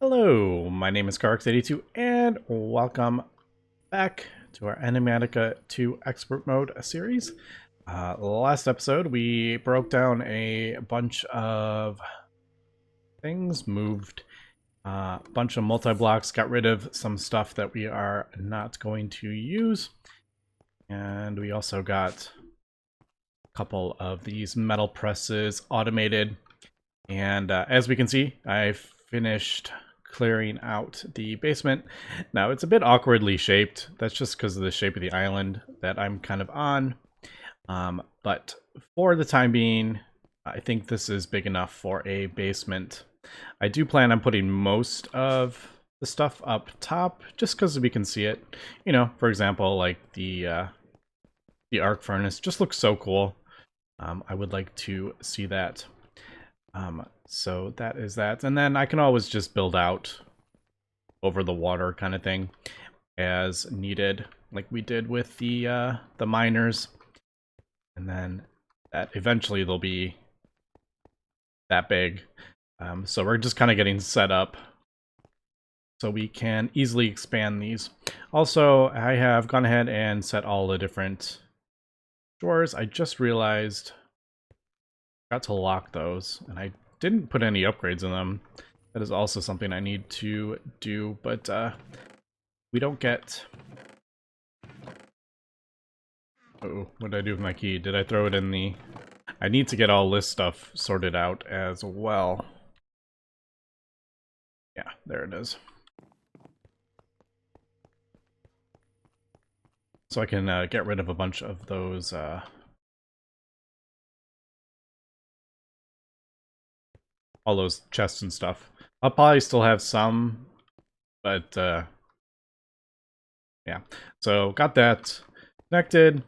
Hello, my name is Carx82 and welcome back to our Enigmatica 2 Expert Mode series. Last episode we broke down a bunch of things, moved a bunch of multi-blocks, got rid of some stuff that we are not going to use, and we also got a couple of these metal presses automated. And as we can see, I've finished clearing out the basement. Now it's a bit awkwardly shaped. That's just because of the shape of the island that I'm kind of on. But for the time being, I think this is big enough for a basement. I do plan on putting most of the stuff up top just because we can see it. You know, for example, like the arc furnace just looks so cool. I would like to see that. So that is that, and then I can always just build out over the water kind of thing as needed, like we did with the miners, and then that eventually they'll be that big. So we're just kind of getting set up so we can easily expand these. Also, I have gone ahead and set all the different drawers. I just realized I forgot to lock those, and I didn't put any upgrades in them. That is also something I need to do, but we don't get... Oh, what did I do with my key? Did I throw it in the... I need to get all this stuff sorted out as well. Yeah, there it is. So I can get rid of a bunch of those... all those chests and stuff. I'll probably still have some, but yeah. So got that connected,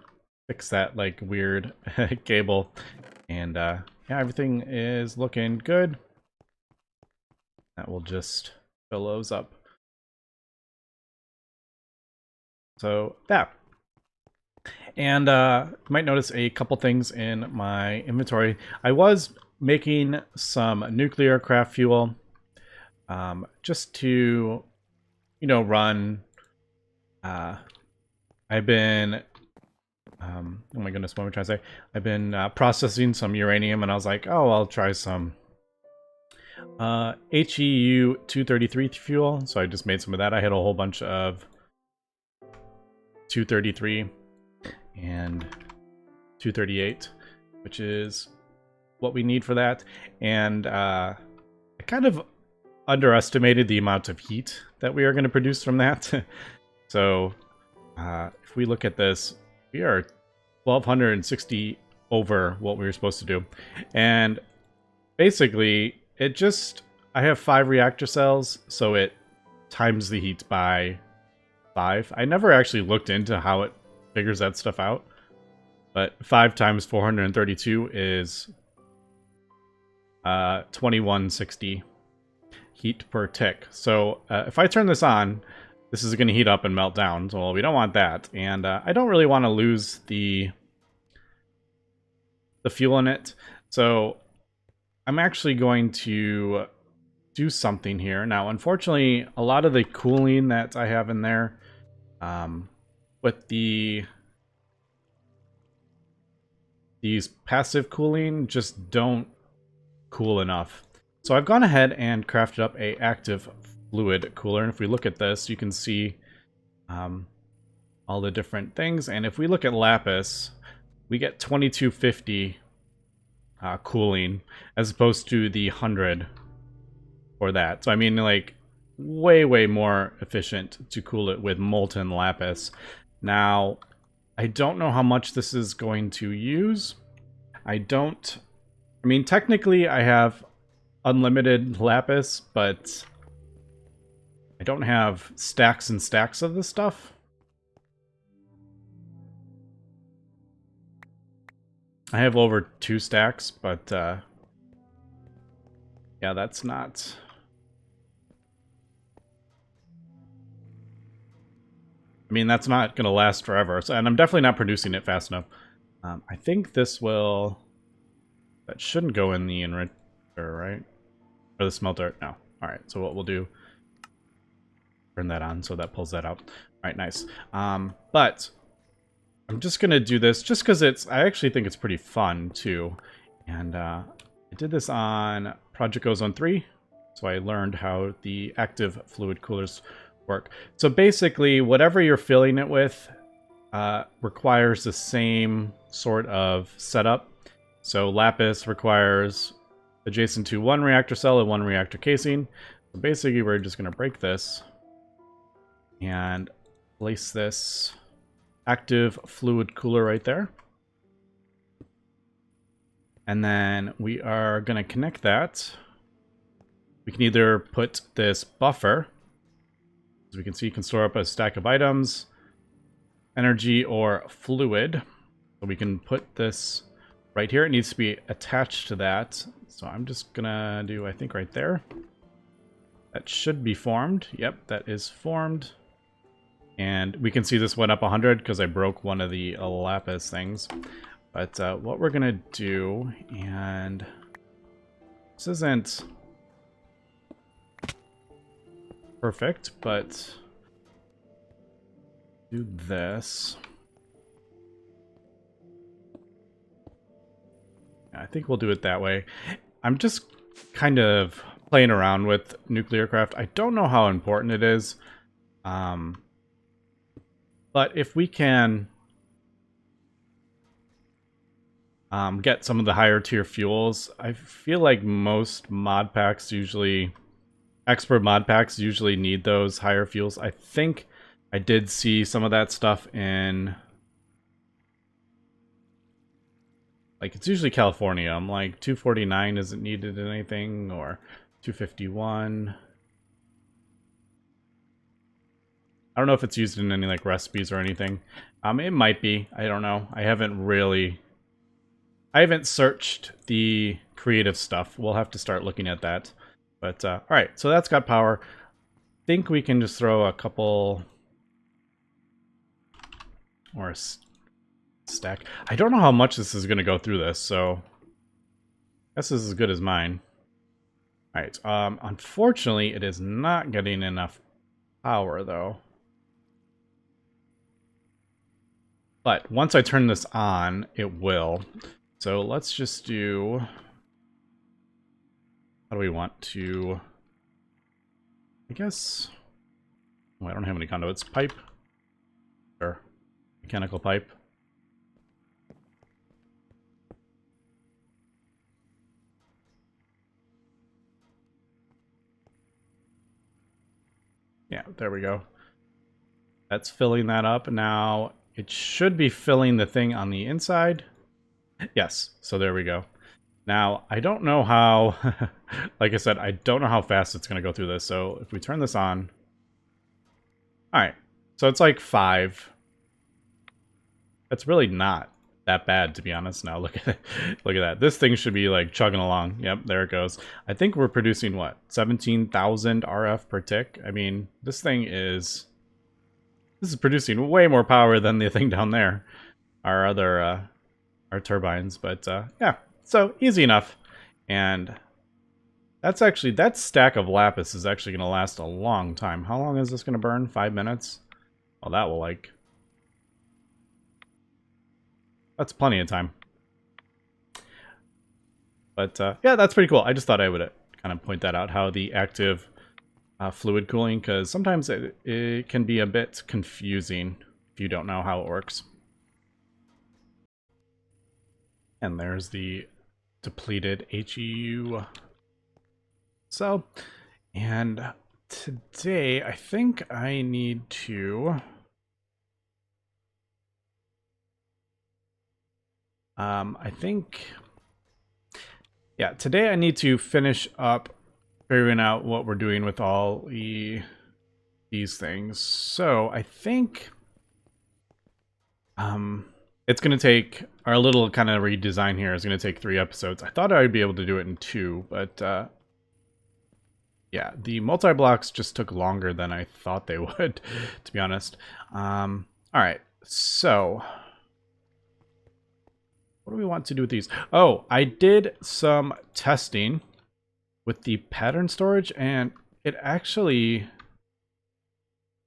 fix that like weird cable, and yeah, everything is looking good. That will just fill those up. So that. And you might notice a couple things in my inventory. I was making some nuclear craft fuel just to, you know, run. I've been oh my goodness, what am I trying to say? I've been processing some uranium, and I was like, oh, I'll try some HEU 233 fuel. So I just made some of that. I had a whole bunch of 233 and 238, which is what we need for that. And I kind of underestimated the amount of heat that we are going to produce from that. So if we look at this, we are 1260 over what we were supposed to do. And basically it just, I have 5 reactor cells, so it times the heat by 5. I never actually looked into how it figures that stuff out, but 5 times 432 is 2160 heat per tick. So if I turn this on, this is going to heat up and melt down. So we don't want that, and I don't really want to lose the fuel in it. So I'm actually going to do something here. Now, unfortunately, a lot of the cooling that I have in there with these passive cooling just don't cool enough. So I've gone ahead and crafted up a active fluid cooler, and if we look at this, you can see all the different things. And if we look at lapis, we get 2250 cooling as opposed to the 100 for that. So I mean, like, way more efficient to cool it with molten lapis. Now, I don't know how much this is going to use. I mean, technically I have unlimited lapis, but I don't have stacks and stacks of this stuff. I have over 2 stacks, but yeah, that's not... I mean, that's not going to last forever, so, and I'm definitely not producing it fast enough. I think this will... That shouldn't go in the enricher, right? Or the smelter? No. All right, so what we'll do, turn that on so that pulls that out. All right, nice. But I'm just gonna do this just because I actually think it's pretty fun too. And I did this on Project Ozone 3, so I learned how the active fluid coolers work. So basically, whatever you're filling it with requires the same sort of setup. So lapis requires adjacent to one reactor cell and one reactor casing. So basically, we're just going to break this and place this active fluid cooler right there. And then we are going to connect that. We can either put this buffer, as we can see, you can store up a stack of items, energy, or fluid. So we can put this right here. It needs to be attached to that. So I'm just going to do, I think, right there. That should be formed. Yep, that is formed. And we can see this went up 100 because I broke one of the lapis things. But what we're going to do, and this isn't perfect, but do this. I think we'll do it that way. I'm just kind of playing around with nuclear craft. I don't know how important it is. But if we can get some of the higher tier fuels, I feel like most mod packs usually, expert mod packs usually need those higher fuels. I think I did see some of that stuff in, like, it's usually California. I'm like 249 isn't needed in anything, or 251. I don't know if it's used in any like recipes or anything. It might be. I don't know. I haven't searched the creative stuff. We'll have to start looking at that. But all right, so that's got power. I think we can just throw a couple or a stack. I don't know how much this is going to go through this, so I guess this is as good as mine. All right. Unfortunately, it is not getting enough power though. But once I turn this on, it will. So let's just do... How do we want to... I guess... Oh, I don't have any conduits. Pipe? Sure. Mechanical pipe. Yeah, there we go. That's filling that up. Now, it should be filling the thing on the inside. Yes, so there we go. Now, I don't know how, like I said, I don't know how fast it's going to go through this. So if we turn this on, all right, so it's like 5. That's really not that bad, to be honest. Now look at it. Look at that. This thing should be like chugging along. Yep, there it goes. I think we're producing what, 17,000 RF per tick. I mean, this is producing way more power than the thing down there. Our other our turbines, but yeah, so easy enough. And that's actually, that stack of lapis is actually going to last a long time. How long is this going to burn? 5 minutes? Well, that will like... That's plenty of time. But yeah, that's pretty cool. I just thought I would kind of point that out, how the active fluid cooling, because sometimes it can be a bit confusing if you don't know how it works. And there's the depleted HEU. So, and today I think I need to... I think... Yeah, today I need to finish up figuring out what we're doing with all these things. So I think it's going to take, our little kind of redesign here is going to take 3 episodes. I thought I'd be able to do it in 2, but yeah, the multi-blocks just took longer than I thought they would, to be honest. All right, so what do we want to do with these? Oh, I did some testing with the pattern storage, and it actually,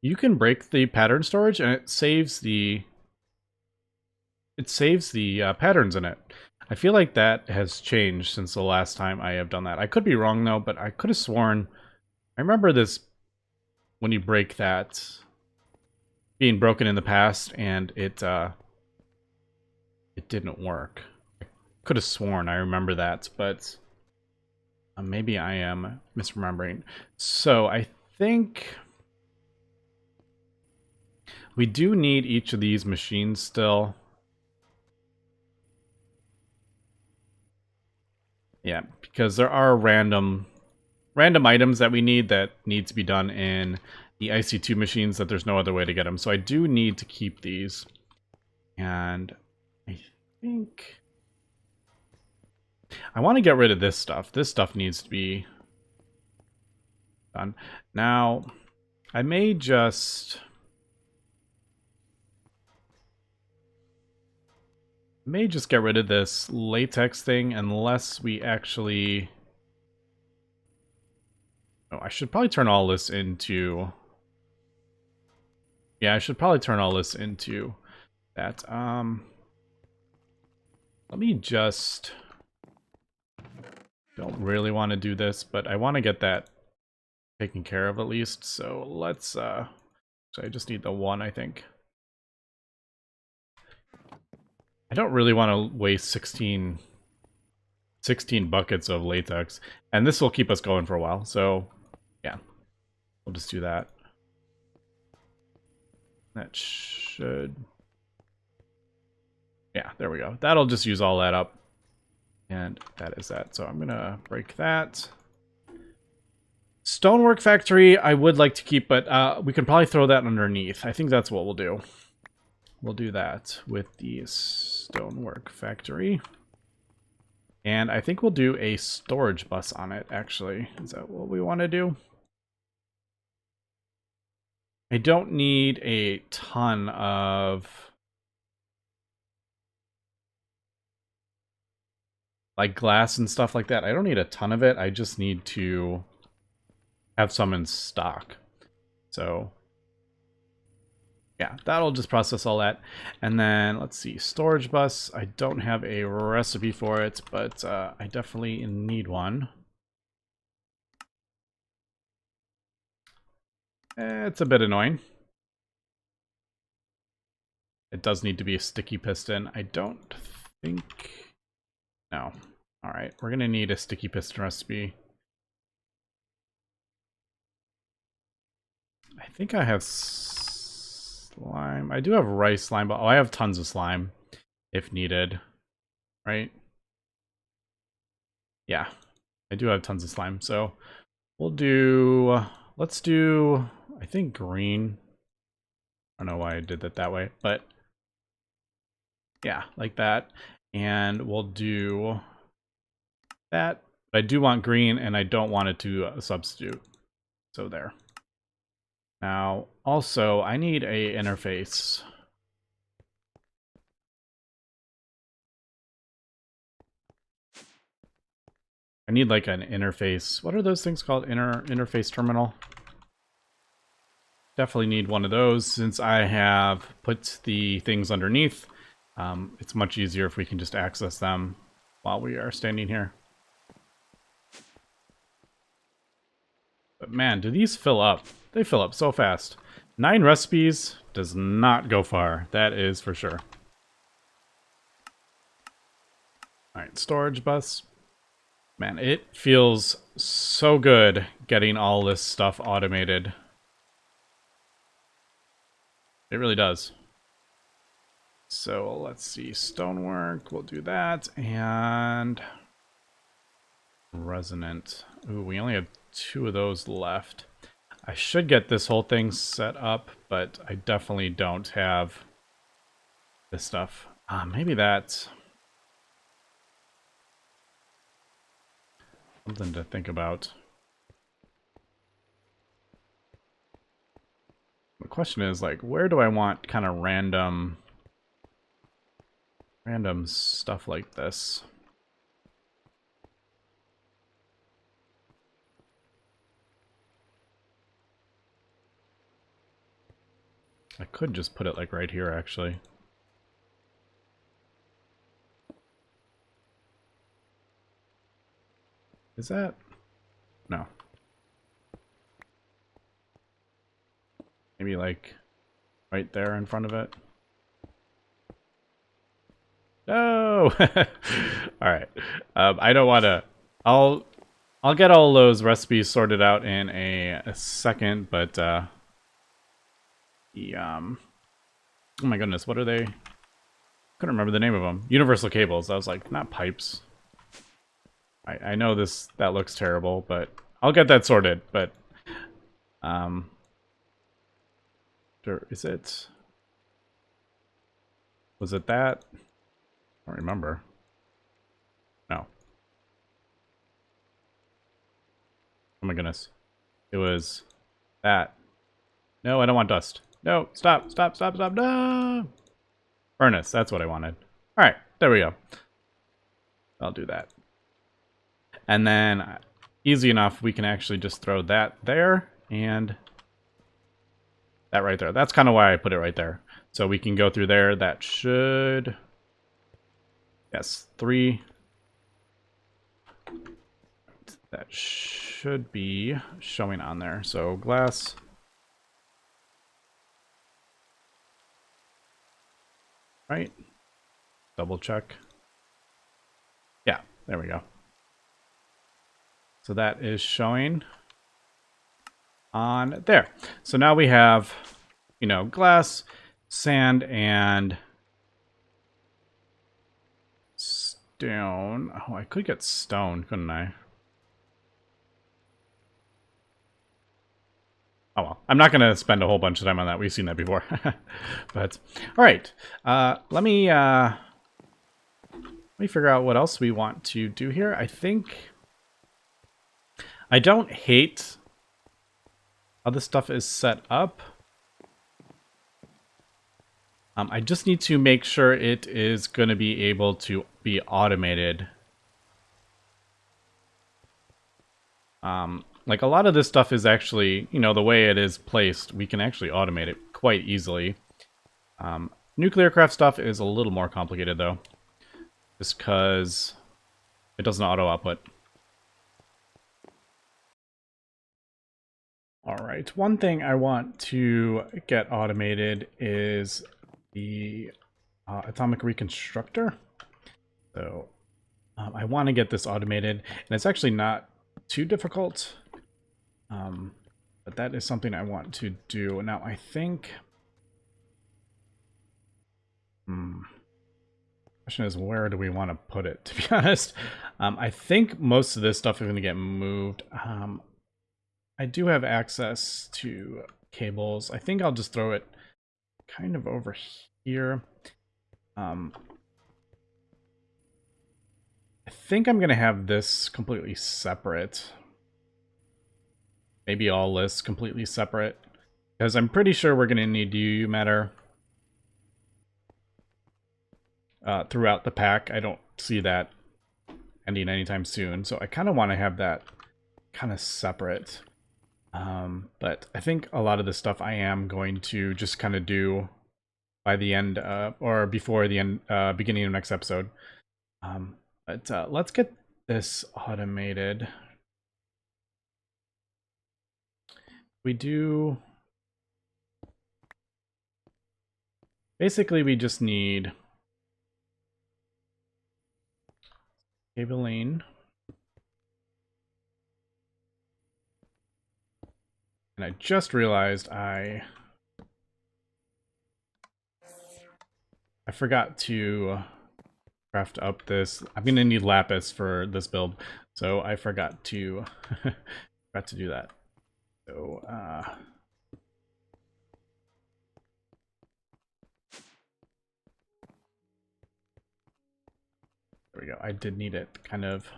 you can break the pattern storage and it saves the patterns in it. I feel like that has changed since the last time I have done that. I could be wrong though, but I could have sworn I remember this when you break that being broken in the past, and it didn't work. I could have sworn I remember that, but maybe I am misremembering. So I think we do need each of these machines still. Yeah, because there are random items that we need that need to be done in the IC2 machines that there's no other way to get them. So I do need to keep these. And I think I want to get rid of this stuff. This stuff needs to be done. Now, I may just get rid of this latex thing unless we actually... Oh, I should probably turn all this into... Yeah, I should probably turn all this into that. Let me just... Don't really want to do this, but I want to get that taken care of at least. So let's... So I just need the one, I think. I don't really want to waste 16 buckets of latex. And this will keep us going for a while, so... Yeah. We'll just do that. That should... Yeah, there we go. That'll just use all that up. And that is that. So I'm going to break that. Stonework Factory, I would like to keep, but we can probably throw that underneath. I think that's what we'll do. We'll do that with the Stonework Factory. And I think we'll do a storage bus on it, actually. Is that what we want to do? I don't need a ton of... like glass and stuff like that. I don't need a ton of it. I just need to have some in stock. So yeah, that'll just process all that. And then let's see, storage bus. I don't have a recipe for it, but I definitely need one. It's a bit annoying. It does need to be a sticky piston. I don't think... No. Alright, we're going to need a sticky piston recipe. I think I have slime. I do have rice slime, but I have tons of slime if needed. Right? Yeah, I do have tons of slime. So we'll do... let's do, I think, green. I don't know why I did that that way, but yeah, like that. And we'll do that. But I do want green, and I don't want it to substitute. So there. Now, also, I need a interface. I need like an interface. What are those things called? Interface terminal. Definitely need one of those since I have put the things underneath. It's much easier if we can just access them while we are standing here. But man, do these fill up? They fill up so fast. 9 recipes does not go far. That is for sure. Alright, storage bus. Man, it feels so good getting all this stuff automated. It really does. So let's see, stonework, we'll do that, and resonant. Ooh, we only have 2 of those left. I should get this whole thing set up, but I definitely don't have this stuff. Maybe that's something to think about. The question is, like, where do I want kind of random stuff like this? I could just put it like right here, actually. Is that? No. Maybe like right there in front of it. No! Alright. I don't want to... I'll get all those recipes sorted out in a second, but oh my goodness, what are they? Couldn't remember the name of them. Universal cables. I was like, not pipes. I know that looks terrible, but I'll get that sorted. But sure, is it? Was it that? I don't remember. No. Oh my goodness. It was that. No, I don't want dust. No, stop, stop, stop, stop, no! Furnace, that's what I wanted. Alright, there we go. I'll do that. And then, easy enough, we can actually just throw that there, and that right there. That's kind of why I put it right there. So we can go through there. That should... Yes, 3... That should be showing on there. So glass. Right? Double check. Yeah, there we go. So that is showing on there. So now we have, you know, glass, sand, and stone. Oh, I could get stone, couldn't I? Oh well, I'm not going to spend a whole bunch of time on that. We've seen that before. But all right, let me figure out what else we want to do here. I think I don't hate how this stuff is set up. I just need to make sure it is going to be able to be automated. Like a lot of this stuff is actually, you know, the way it is placed, we can actually automate it quite easily. Nuclear craft stuff is a little more complicated though, just because it doesn't auto output. All right, one thing I want to get automated is the Atomic Reconstructor. So I want to get this automated, and it's actually not too difficult. But that is something I want to do. Now, I think... Question is, where do we want to put it, to be honest? I think most of this stuff is going to get moved. I do have access to cables. I think I'll just throw it kind of over here. I think I'm going to have this completely separate. Maybe all lists completely separate, because I'm pretty sure we're going to need UU matter throughout the pack. I don't see that ending anytime soon, so I kind of want to have that kind of separate. But I think a lot of the stuff I am going to just kind of do by the end or before the end, beginning of next episode. But let's get this automated. We do... Basically, we just need cabling. And I just realized I forgot to craft up this. I'm going to need lapis for this build, so I forgot to do that. So, there we go. I did need it kind of...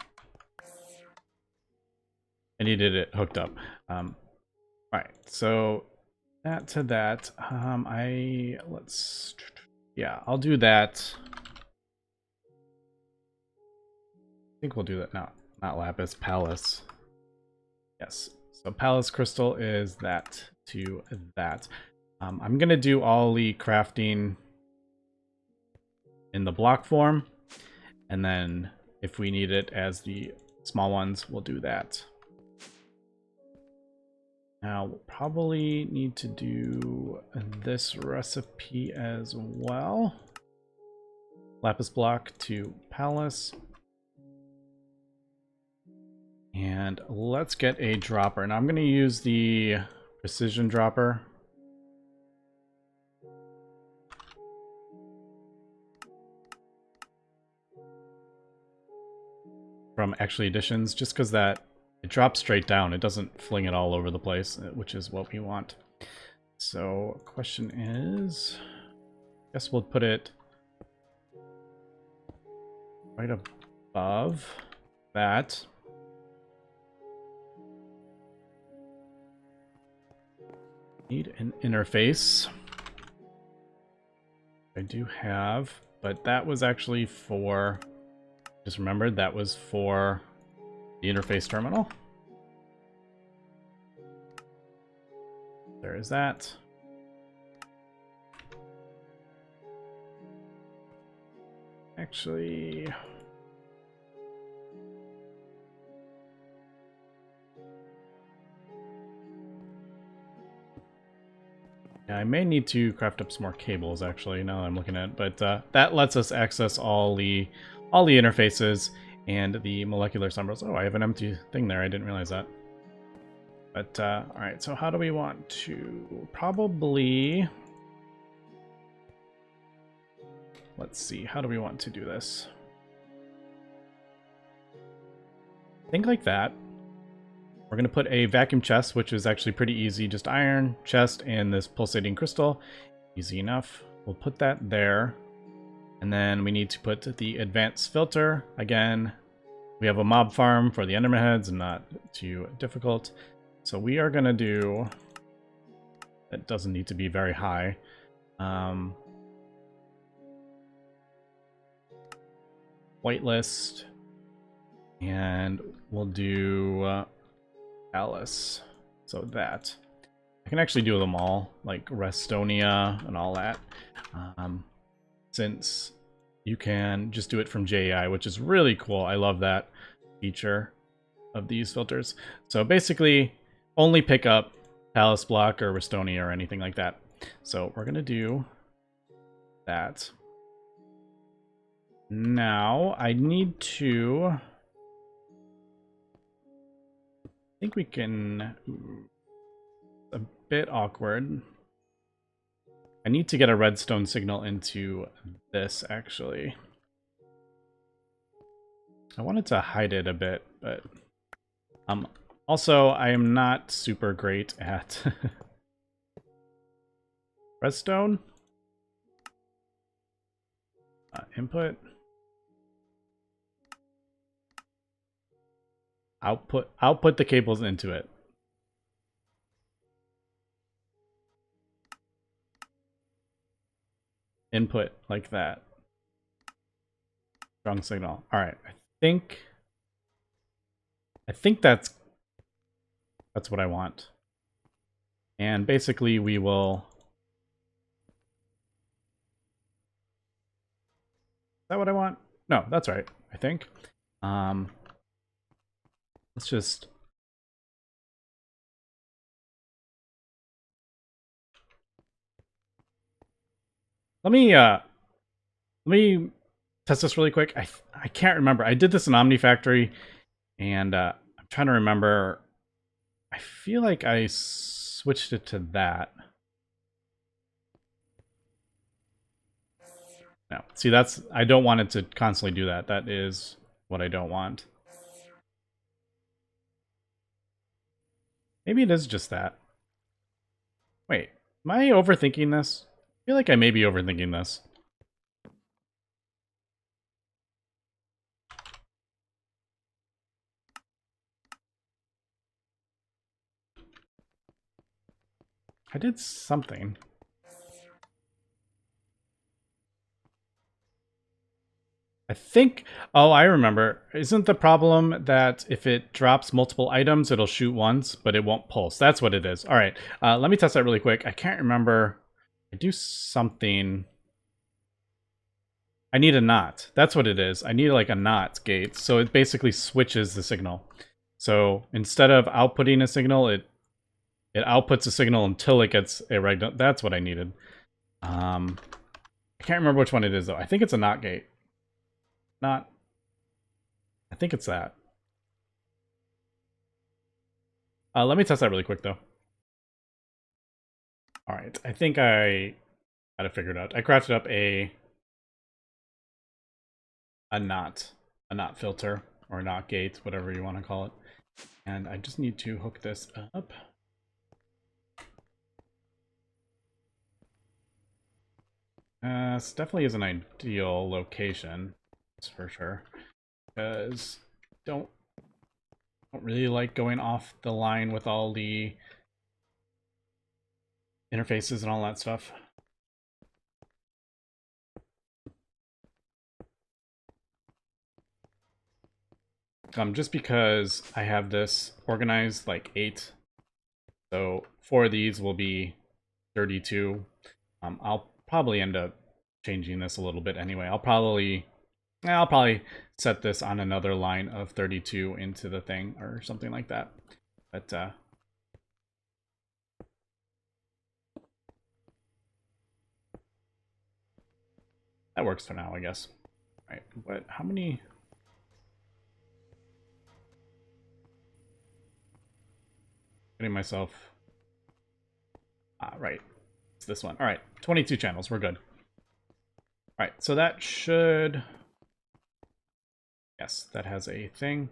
I needed it hooked up. Alright, so that to that. Yeah, I'll do that. I think we'll do that. No, not lapis, palace. Yes. So Palace Crystal is that to that. I'm going to do all the crafting in the block form, and then if we need it as the small ones, we'll do that. Now, we'll probably need to do this recipe as well. Lapis block to palace. And let's get a dropper. Now I'm going to use the precision dropper. From Actually Editions, just because that it drops straight down. It doesn't fling it all over the place, which is what we want. So, question is, I guess we'll put it right above that. Need an interface. I do have, but that was actually for, just remembered, that was for the interface terminal. There is that. Actually, yeah, I may need to craft up some more cables actually, now that I'm looking at it, but that lets us access all the interfaces and the molecular symbols. Oh, I have an empty thing there. I didn't realize that. But, alright, so how do we want to... Probably... Let's see, how do we want to do this? I think like that. We're going to put a vacuum chest, which is actually pretty easy. Just iron, chest, and this pulsating crystal. Easy enough. We'll put that there. And then we need to put the advanced filter. Again, we have a mob farm for the enderman heads and not too difficult. So we are going to do... It doesn't need to be very high. Whitelist. And we'll do Alice. So that. I can actually do them all, like Restonia and all that. Since you can just do it from JEI, which is really cool. I love that feature of these filters. So basically, only pick up Palace Block or Restonia or anything like that. So we're going to do that. Now, I need to... I think we can... a bit awkward. I need to get a redstone signal into this, actually. I wanted to hide it a bit, but... also, I am not super great at... redstone? Input? Output the cables into it. Input like that. Strong signal. All right. I think that's what I want. And basically we will... Is that what I want? No, that's right, I think. Let's just... Let me test this really quick. I can't remember. I did this in OmniFactory, and I'm trying to remember. I feel like I switched it to that. No, see, that's... I don't want it to constantly do that. That is what I don't want. Maybe it is just that. Wait, am I overthinking this? I feel like I may be overthinking this. I did something. I I think, oh, I remember. Isn't the problem that if it drops multiple items, it'll shoot once, but it won't pulse? That's what it is. All right, let me test that really quick. I can't remember. I do something. I need a NOT. That's what it is. I need like a NOT gate. So it basically switches the signal. So instead of outputting a signal, it outputs a signal until it gets a regular. That's what I needed. I can't remember which one it is though. I think it's a NOT gate. Not. I think it's that. Let me test that really quick though. All right, I think I got it figured out. I crafted up a NOT filter or a NOT gate, whatever you want to call it. And I just need to hook this up. This definitely is an ideal location, that's for sure. Because don't really like going off the line with all the interfaces and all that stuff. Just because I have this organized like 8, so 4 of these will be 32. I'll probably end up changing this a little bit anyway. I'll probably set this on another line of 32 into the thing or something like that. But that works for now, I guess. All right, but how many? Getting myself. Right. It's this one. All right, 22 channels. We're good. All right, so that should. Yes, that has a thing.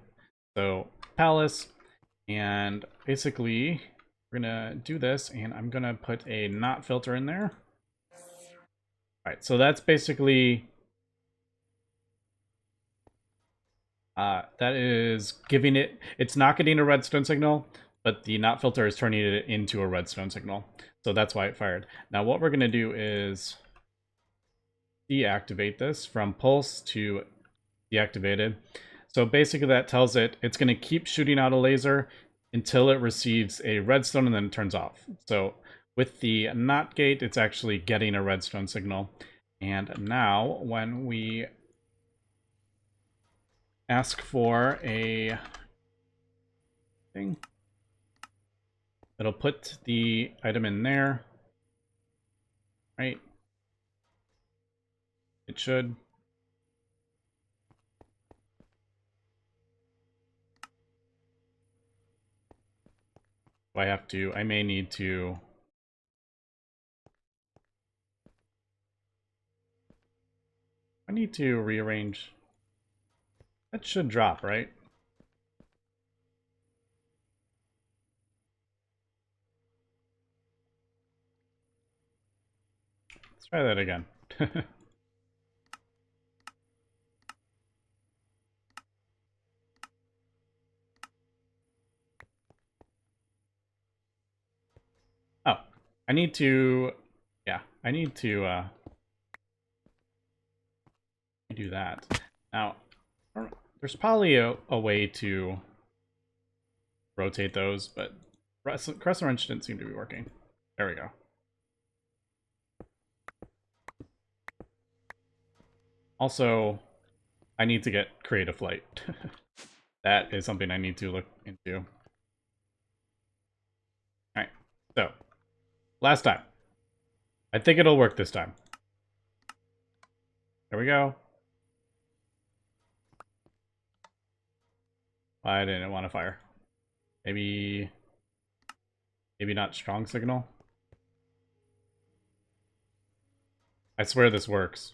So palace, and basically we're gonna do this, and I'm gonna put a NOT filter in there. All right, so that's basically that is giving it. It's not getting a redstone signal, but the NOT filter is turning it into a redstone signal. So that's why it fired. Now what we're gonna do is deactivate this from pulse to deactivated. So basically that tells it it's going to keep shooting out a laser until it receives a redstone and then it turns off. So with the NOT gate, it's actually getting a redstone signal. And now when we ask for a thing, it'll put the item in there, right? It should. I may need to. I need to rearrange. That should drop, right? Let's try that again. Oh, I need to, yeah, I need to do that. Now, there's probably a way to rotate those, but Crescent Wrench didn't seem to be working. There we go. Also, I need to create a flight. That is something I need to look into. Alright, so, last time. I think it'll work this time. There we go. I didn't want to fire. Maybe not strong signal. I swear this works.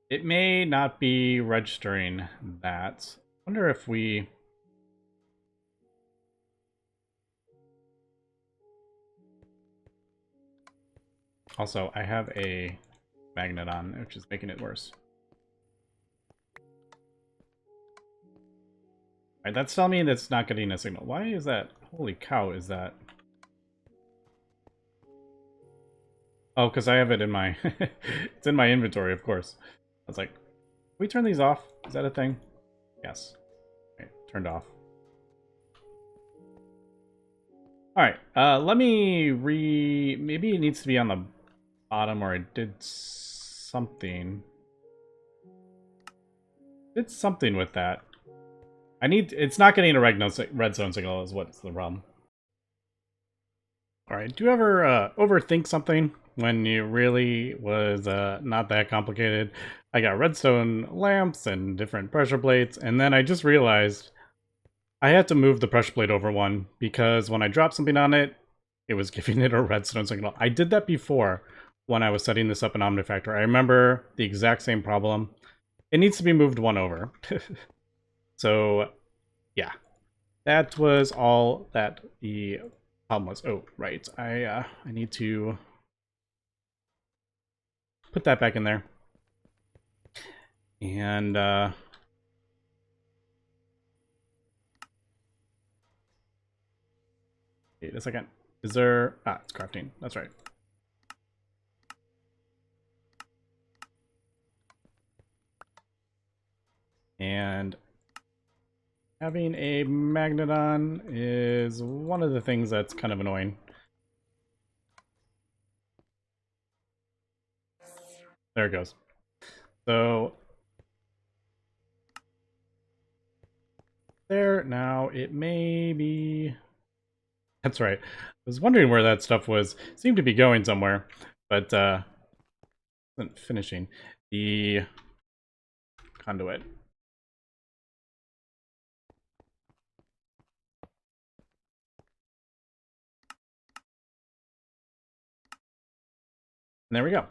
It may not be registering that. I wonder if we... Also, I have a magnet on, which is making it worse. Alright, that's telling me that's not getting a signal. Why is that? Holy cow, is that? Oh, because I have it in my... it's in my inventory, of course. I was like, can we turn these off? Is that a thing? Yes. Okay, turned off. Alright, let me maybe it needs to be on the bottom, or I did something. Did something with that. It's not getting a redstone signal is what's the problem. Alright, do you ever overthink something when you really was not that complicated? I got redstone lamps and different pressure plates, and then I just realized I had to move the pressure plate over one because when I dropped something on it, it was giving it a redstone signal. I did that before when I was setting this up in Omnifactor. I remember the exact same problem. It needs to be moved one over. So, yeah. That was all that the problem was. Oh, right. I need to put that back in there. And, wait a second. Is there... Ah, it's crafting. That's right. And having a magnet on is one of the things that's kind of annoying. There it goes. So there, now it may be... That's right. I was wondering where that stuff was. It seemed to be going somewhere, but wasn't finishing. The conduit. And there we go. All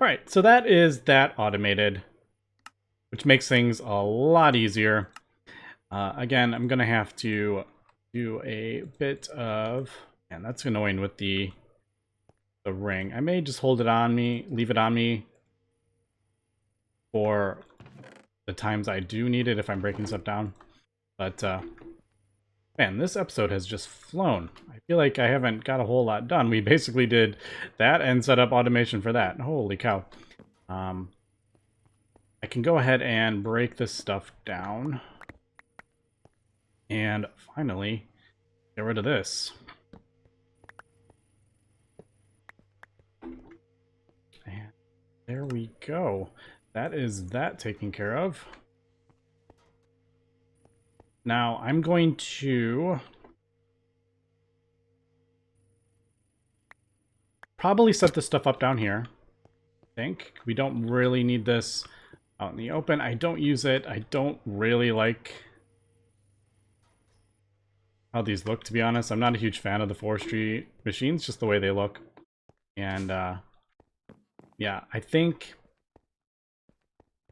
right, so that is that automated, which makes things a lot easier. Again, I'm gonna have to do a bit of, and that's annoying with the ring. I may just hold it on me, leave it on me for the times I do need it if I'm breaking stuff down. But man, this episode has just flown. I feel like I haven't got a whole lot done. We basically did that and set up automation for that. Holy cow. I can go ahead and break this stuff down. And finally, get rid of this. And there we go. That is that taken care of. Now, I'm going to probably set this stuff up down here. I think. We don't really need this out in the open. I don't use it. I don't really like how these look, to be honest. I'm not a huge fan of the forestry machines, just the way they look. And, yeah, I think...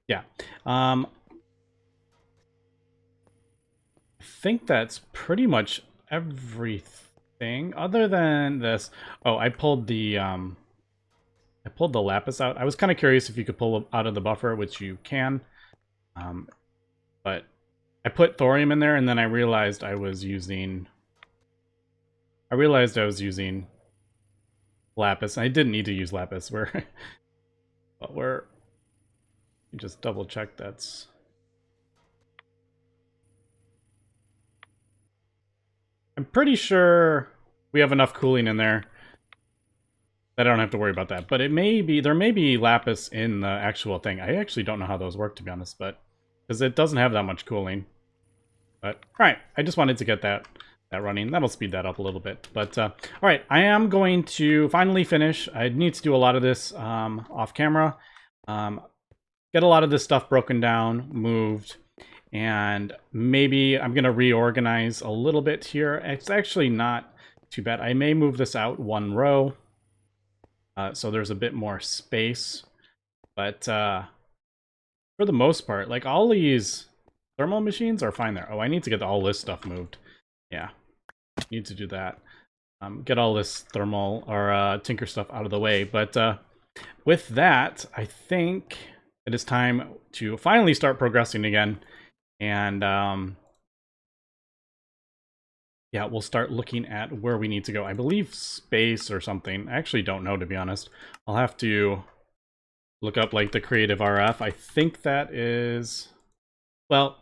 Yeah. I think that's pretty much everything, other than this. Oh, I pulled the lapis out. I was kind of curious if you could pull out of the buffer, which you can. But I put thorium in there, and then I realized I was using lapis. I didn't need to use lapis. But we're just double check that's... I'm pretty sure we have enough cooling in there that I don't have to worry about that. But there may be lapis in the actual thing. I actually don't know how those work, to be honest, but because it doesn't have that much cooling. But all right, I just wanted to get that running. That'll speed that up a little bit. But all right, I am going to finally finish. I need to do a lot of this off camera. Get a lot of this stuff broken down, moved. And maybe I'm going to reorganize a little bit here. It's actually not too bad. I may move this out one row so there's a bit more space. But for the most part, like all these thermal machines are fine there. Oh, I need to get all this stuff moved. Yeah, need to do that. Get all this thermal or tinker stuff out of the way. But with that, I think it is time to finally start progressing again. And yeah, we'll start looking at where we need to go. I believe space or something. I actually don't know, to be honest. I'll have to look up like the creative RF. I think that is, well,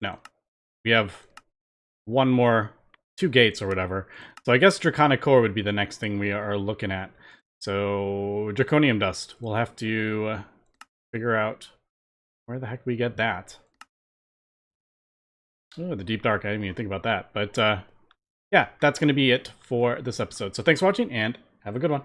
no. We have one more, 2 gates or whatever. So I guess Draconic Core would be the next thing we are looking at. So Draconium Dust. We'll have to figure out where the heck we get that. Oh, the Deep Dark. I didn't even think about that. But yeah, that's going to be it for this episode. So thanks for watching and have a good one.